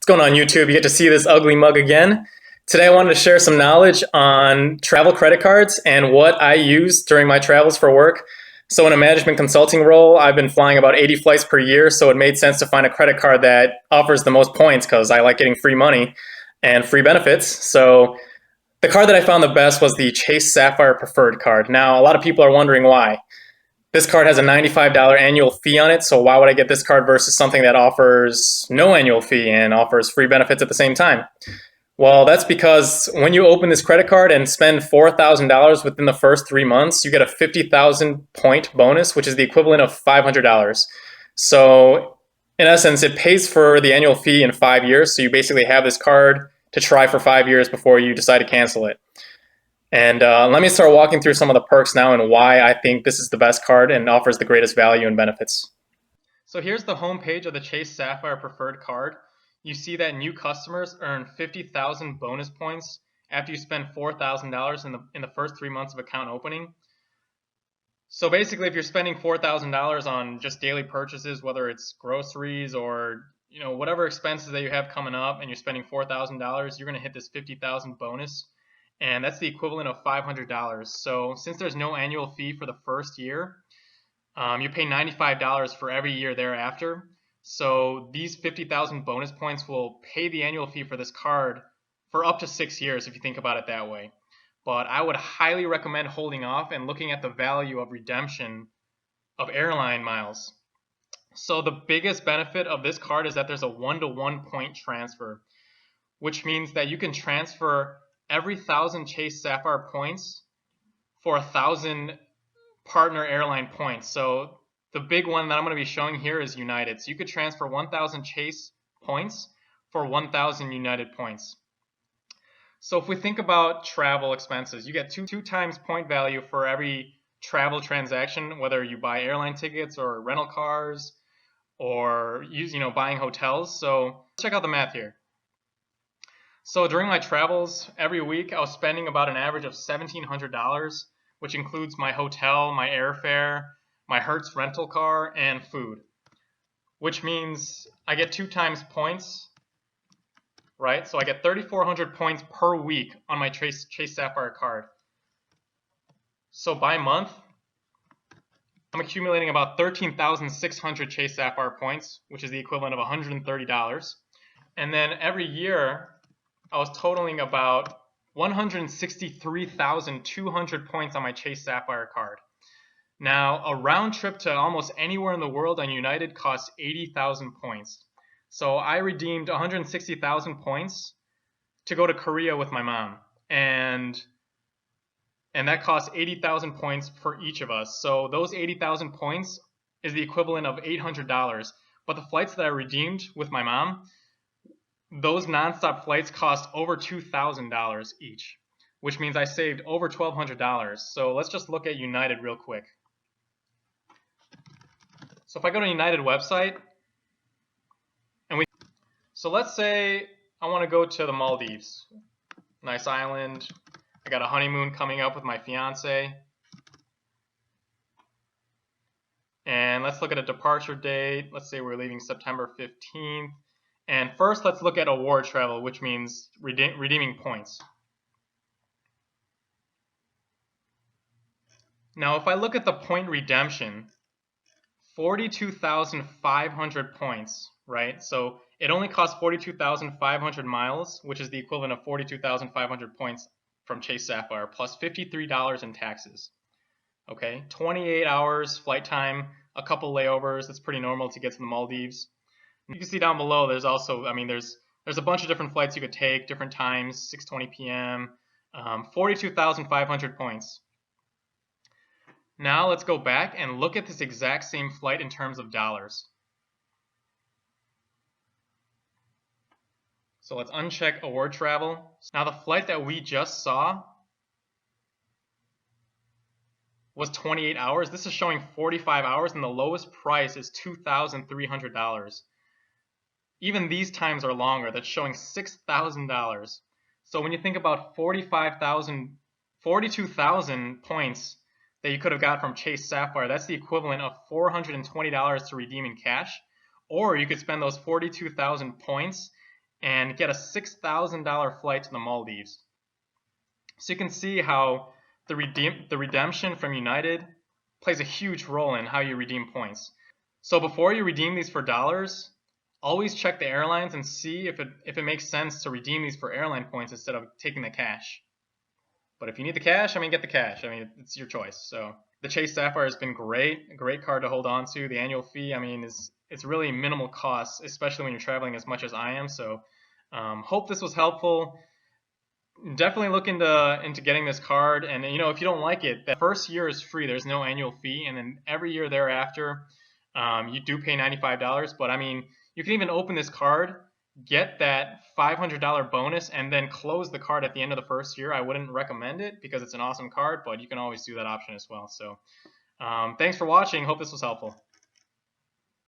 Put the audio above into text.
going on YouTube? You get to see this ugly mug again. Today I wanted to share some knowledge on travel credit cards and what I use during my travels for work. So in a management consulting role, I've been flying about 80 flights per year, so it made sense to find a credit card that offers the most points because I like getting free money and free benefits. So the card that I found the best was the Chase Sapphire Preferred card. Now, a lot of people are wondering why. This card has a $95 annual fee on it, so why would I get this card versus something that offers no annual fee and offers free benefits at the same time? Well, that's because when you open this credit card and spend $4,000 within the first 3 months, you get a 50,000 point bonus, which is the equivalent of $500. So in essence, it pays for the annual fee in 5 years. So you basically have this card to try for 5 years before you decide to cancel it. And let me start walking through some of the perks now and why I think this is the best card and offers the greatest value and benefits. So here's the home page of the Chase Sapphire Preferred card. You see that new customers earn 50,000 bonus points after you spend $4,000 in the first 3 months of account opening. So basically, if you're spending $4,000 on just daily purchases, whether it's groceries or whatever expenses that you have coming up, and you're spending $4,000, you're going to hit this 50,000 bonus, and that's the equivalent of $500. So since there's no annual fee for the first year, you pay $95 for every year thereafter. So these 50,000 bonus points will pay the annual fee for this card for up to 6 years if you think about it that way. But I would highly recommend holding off and looking at the value of redemption of airline miles. So the biggest benefit of this card is that there's a 1-to-1 point transfer, which means that you can transfer every 1,000 Chase Sapphire points for 1,000 partner airline points. So the big one that I'm going to be showing here is United. So you could transfer 1,000 Chase points for 1,000 United points. So if we think about travel expenses, you get two times point value for every travel transaction, whether you buy airline tickets or rental cars or buying hotels. So let's check out the math here. So during my travels every week, I was spending about an average of $1,700, which includes my hotel, my airfare, my Hertz rental car, and food, which means I get 2 times points, right? So I get 3,400 points per week on my Chase Sapphire card. So by month, I'm accumulating about 13,600 Chase Sapphire points, which is the equivalent of $130. And then every year, I was totaling about 163,200 points on my Chase Sapphire card. Now, a round trip to almost anywhere in the world on United costs 80,000 points. So I redeemed 160,000 points to go to Korea with my mom. And that costs 80,000 points for each of us. So those 80,000 points is the equivalent of $800. But the flights that I redeemed with my mom, those nonstop flights cost over $2,000 each, which means I saved over $1,200. So let's just look at United real quick. So if I go to United website, so let's say I want to go to the Maldives, nice island. I got a honeymoon coming up with my fiance. And let's look at a departure date. Let's say we're leaving September 15th. And first, let's look at award travel, which means redeeming points. Now, if I look at the point redemption, 42,500 points, right? So it only costs 42,500 miles, which is the equivalent of 42,500 points from Chase Sapphire, plus $53 in taxes. Okay, 28 hours flight time, a couple layovers. That's pretty normal to get to the Maldives. You can see down below, there's also, there's a bunch of different flights you could take, different times, 6:20 p.m., 42,500 points. Now let's go back and look at this exact same flight in terms of dollars. So let's uncheck award travel. Now the flight that we just saw was 28 hours. This is showing 45 hours, and the lowest price is $2,300. Even these times are longer. That's showing $6,000. So when you think about 42,000 points that you could have got from Chase Sapphire, that's the equivalent of $420 to redeem in cash. Or you could spend those 42,000 points and get a $6,000 flight to the Maldives. So you can see how the redemption from United plays a huge role in how you redeem points. So before you redeem these for dollars, always check the airlines and see if it makes sense to redeem these for airline points instead of taking the cash. But if you need the cash, get the cash. It's your choice. So the Chase Sapphire has been great, a great card to hold on to. The annual fee, it's really minimal cost, especially when you're traveling as much as I am. So hope this was helpful. Definitely look into getting this card, and if you don't like it, the first year is free. There's no annual fee, and then every year thereafter, you do pay $95. But you can even open this card, get that $500 bonus, and then close the card at the end of the first year. I wouldn't recommend it because it's an awesome card, but you can always do that option as well. So thanks for watching. Hope this was helpful.